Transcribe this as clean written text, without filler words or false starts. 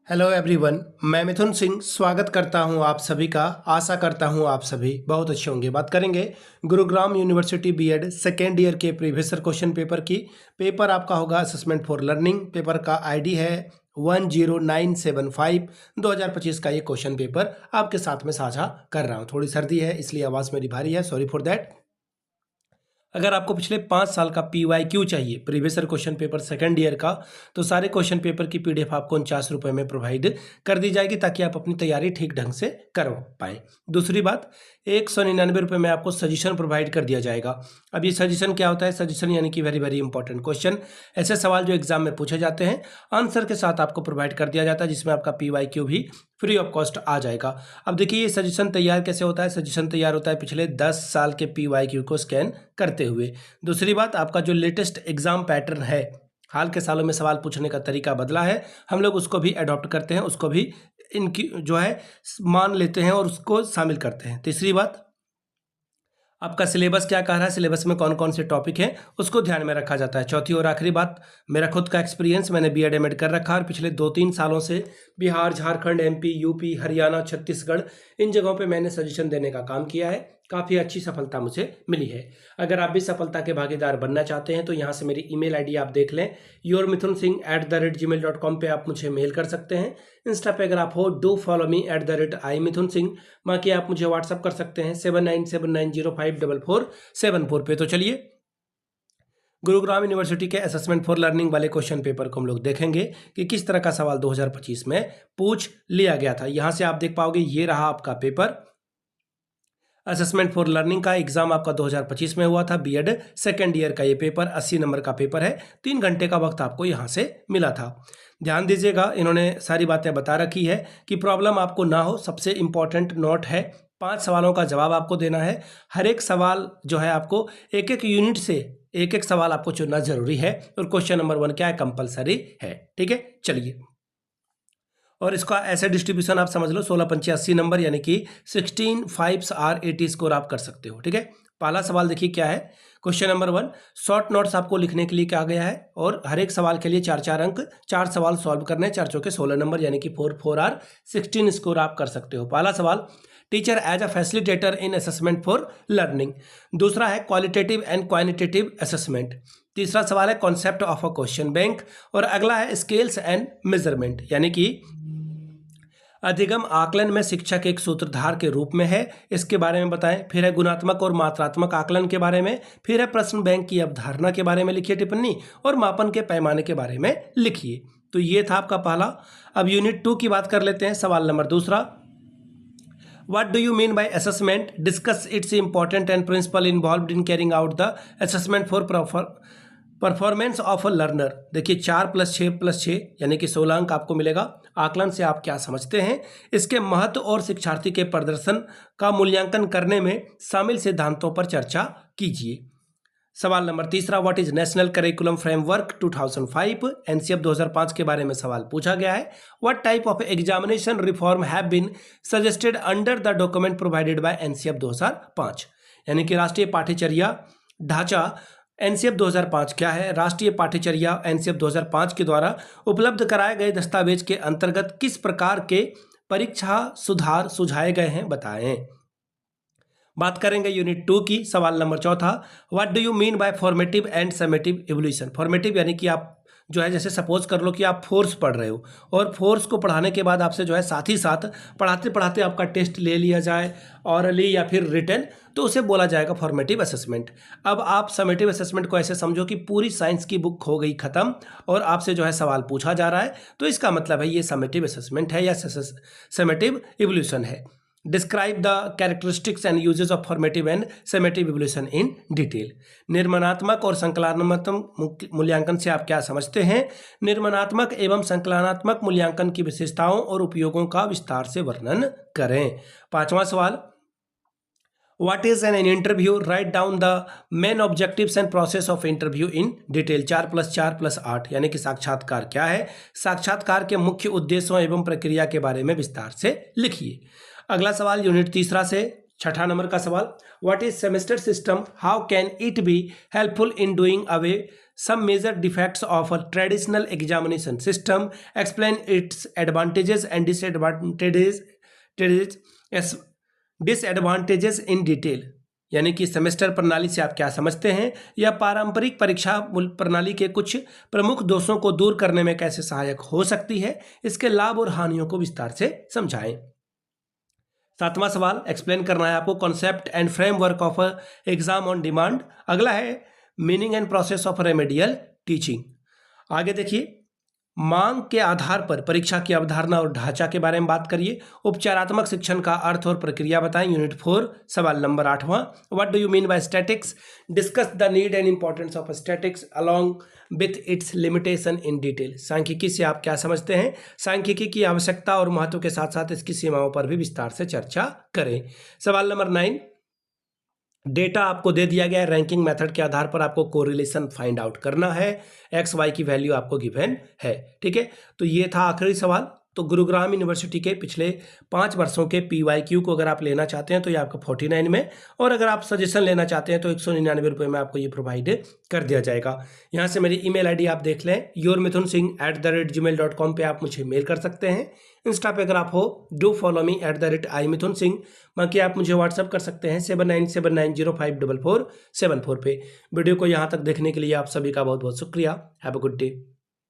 Hello everyone, मैं मिथुन सिंह स्वागत करता हूं आप सभी का। आशा करता हूं आप सभी बहुत अच्छे होंगे। बात करेंगे Gurugram university BEd second year के प्रीवियस ईयर क्वेश्चन पेपर की। पेपर आपका होगा असेसमेंट फॉर लर्निंग। पेपर का आईडी है 10975। 2025 का ये क्वेश्चन पेपर आपके साथ में साझा कर रहा हूँ। थोड़ी सर्दी है इसलिए आवाज़ मेरी भारी है, सॉरी फॉर दैट। अगर आपको पिछले 5 साल का PYQ चाहिए, previous year question paper second year का, तो सारे क्वेश्चन पेपर की PDF आपको 49 रुपये में प्रोवाइड कर दी जाएगी ताकि आप अपनी तैयारी ठीक ढंग से कर पाएँ। दूसरी बात, 199 रुपये में आपको सजेशन प्रोवाइड कर दिया जाएगा। अब ये सजेशन क्या होता है? सजेशन यानी कि वेरी वेरी इंपॉर्टेंट क्वेश्चन, ऐसे सवाल जो एग्जाम में पूछे जाते हैं, आंसर के साथ आपको प्रोवाइड कर दिया जाता है, जिसमें आपका PYQ भी फ्री ऑफ कॉस्ट आ जाएगा। अब देखिए ये सजेशन तैयार कैसे होता है। सजेशन तैयार होता है पिछले 10 साल के PYQ को स्कैन करते हुए। दूसरी बात, आपका जो लेटेस्ट एग्जाम पैटर्न है, हाल के सालों में सवाल पूछने का तरीका बदला है, हम लोग उसको भी अडॉप्ट करते हैं, उसको भी इनकी जो है मान लेते हैं और उसको शामिल करते हैं। तीसरी बात, आपका सिलेबस क्या कह रहा है, सिलेबस में कौन कौन से टॉपिक हैं उसको ध्यान में रखा जाता है। चौथी और आखिरी बात, मेरा खुद का एक्सपीरियंस, मैंने BEd एमएड कर रखा है और पिछले 2-3 सालों से बिहार, झारखंड, MP, UP, हरियाणा, छत्तीसगढ़, इन जगहों पे मैंने सजेशन देने का काम किया है। काफ़ी अच्छी सफलता मुझे मिली है। अगर आप भी सफलता के भागीदार बनना चाहते हैं तो यहाँ से मेरी ईमेल आईडी आप देख लें, yourmithunsingh@gmail.com पे आप मुझे मेल कर सकते हैं। इंस्टा पे अगर आप हो, डू फॉलो मी @imithunsingh। बाकी आप मुझे व्हाट्सअप कर सकते हैं 7979054474 पे। तो चलिए गुरुग्राम यूनिवर्सिटी के असेसमेंट फॉर लर्निंग वाले क्वेश्चन पेपर को हम लोग देखेंगे कि किस तरह का सवाल 2025 में पूछ लिया गया था। यहाँ से आप देख पाओगे, ये रहा आपका पेपर। असेसमेंट फॉर लर्निंग का एग्जाम आपका 2025 में हुआ था। BEd सेकेंड ईयर का ये पेपर 80 नंबर का पेपर है। 3 घंटे का वक्त आपको यहाँ से मिला था। ध्यान दीजिएगा, इन्होंने सारी बातें बता रखी है कि प्रॉब्लम आपको ना हो। सबसे इंपॉर्टेंट नोट है, 5 सवालों का जवाब आपको देना है। हर एक सवाल जो है आपको एक एक यूनिट से एक एक सवाल आपको चुनना जरूरी है और क्वेश्चन नंबर 1 क्या है, कंपलसरी है। ठीक है, चलिए। और इसका ऐसे डिस्ट्रीब्यूशन आप समझ लो, 16 नंबर यानी कि 16 5 आर 80 स्कोर आप कर सकते हो। ठीक है, पहला सवाल देखिए क्या है। क्वेश्चन नंबर 1, शॉर्ट नोट्स आपको लिखने के लिए कहा गया है और हर एक सवाल के लिए 4-4 अंक, 4 सवाल सॉल्व करने हैं। 4 चौके 16 नंबर यानी कि 4 आर 16 स्कोर आप कर सकते हो। पहला सवाल, teacher as a facilitator in assessment for learning. दूसरा है क्वालिटेटिव एंड क्वांटिटेटिव असेसमेंट। तीसरा सवाल है concept of a question bank और अगला है स्केल्स एंड मेजरमेंट, यानी कि अधिगम आकलन में शिक्षक एक सूत्रधार के रूप में है, इसके बारे में बताएं। फिर है गुणात्मक और मात्रात्मक आकलन के बारे में। फिर है प्रश्न बैंक की अवधारणा के बारे में लिखिए टिप्पणी और मापन के पैमाने के बारे में लिखिए। तो ये था आपका पहला। अब यूनिट 2 की बात कर लेते हैं। सवाल number 2, What do you mean by assessment? Discuss its important and principle involved in carrying out the assessment for performance of a learner. देखिए 4 + 6 + 6 यानी कि 16 अंक आपको मिलेगा। आकलन से आप क्या समझते हैं, इसके महत्व और शिक्षार्थी के प्रदर्शन का मूल्यांकन करने में शामिल सिद्धांतों पर चर्चा कीजिए। सवाल number 3, what is national curriculum framework 2005? NCF 2005 के बारे में सवाल पूछा गया है। What type of examination reform have been suggested under the document provided by NCF 2005? यानी कि राष्ट्रीय पाठ्यचर्या ढांचा NCF 2005 क्या है? राष्ट्रीय पाठ्यचर्या NCF 2005 के द्वारा उपलब्ध कराए गए दस्तावेज के अंतर्गत किस प्रकार के परीक्षा सुधार सुझाए गए हैं, बताएं। बात करेंगे यूनिट 2 की। सवाल number 4, what do you mean bye formative and summative evolution? Formative यानी कि आप जो है, जैसे सपोज कर लो कि आप फोर्स पढ़ रहे हो और फोर्स को पढ़ाने के बाद आपसे जो है साथ ही साथ पढ़ाते पढ़ाते आपका टेस्ट ले लिया जाए, ऑरली या फिर रिटन, तो उसे बोला जाएगा फॉर्मेटिव असेसमेंट। अब आप समेटिव असेसमेंट को ऐसे समझो कि पूरी साइंस की बुक हो गई खत्म और आपसे जो है सवाल पूछा जा रहा है, तो इसका मतलब है ये समेटिव असेसमेंट है या समेटिव इवोल्यूशन है। Describe the characteristics and uses of formative and summative evaluation in detail. निर्माणात्मक और संकलनात्मक मूल्यांकन से आप क्या समझते हैं? निर्माणात्मक एवं संकलनात्मक मूल्यांकन की विशेषताओं और उपयोगों का विस्तार से वर्णन करें। 5वां सवाल, What is an interview? Write down the main objectives and process of interview in detail। 4 + 4 + 8 यानी कि साक्षात्कार क्या है? साक्षात्कार के मुख्य उद्देश्यों एवं प्रक्रिया के बारे में विस्तार से लिखिए। अगला सवाल यूनिट 3 से 6 नंबर का सवाल, what is semester system? How can it be helpful in doing away some major defects of a traditional examination system, explain its advantages and disadvantages in detail। यानी कि सेमेस्टर प्रणाली से आप क्या समझते हैं, या पारंपरिक परीक्षा प्रणाली के कुछ प्रमुख दोषों को दूर करने में कैसे सहायक हो सकती है, इसके लाभ और हानियों को विस्तार से समझाएं। 7वां सवाल एक्सप्लेन करना है आपको concept and framework of exam on demand. अगला है meaning and process of remedial teaching. आगे देखिए, मांग के आधार पर परीक्षा की अवधारणा और ढांचा के बारे में बात करिए। उपचारात्मक शिक्षण का अर्थ और प्रक्रिया बताएं, यूनिट 4 सवाल नंबर 8वां। What do you mean by statistics, discuss the need and importance of statistics along with its limitation in detail. सांख्यिकी से आप क्या समझते हैं, सांख्यिकी की आवश्यकता और महत्व के साथ साथ इसकी सीमाओं पर भी विस्तार से चर्चा करें। सवाल नंबर 9, डेटा आपको दे दिया गया है, रैंकिंग मेथड के आधार पर आपको कोरिलेशन फाइंड आउट करना है, एक्स वाई की वैल्यू आपको गिवन है। ठीक है, तो ये था आखिरी सवाल। तो गुरुग्राम यूनिवर्सिटी के पिछले 5 वर्षों के PYQ को अगर आप लेना चाहते हैं तो ये आपका 49 में, और अगर आप सजेशन लेना चाहते हैं तो 199 रुपये में आपको ये प्रोवाइड कर दिया जाएगा। यहाँ से मेरी email ID आप देख लें, yourmithunsingh@gmail.com पे आप मुझे मेल कर सकते हैं। इंस्टा पे अगर आप हो डू फॉलो मी @imithunsingh। बाकी आप मुझे व्हाट्सअप कर सकते हैं 7979054474 पे। वीडियो को यहाँ तक देखने के लिए आप सभी का बहुत बहुत शुक्रिया। Have a good day.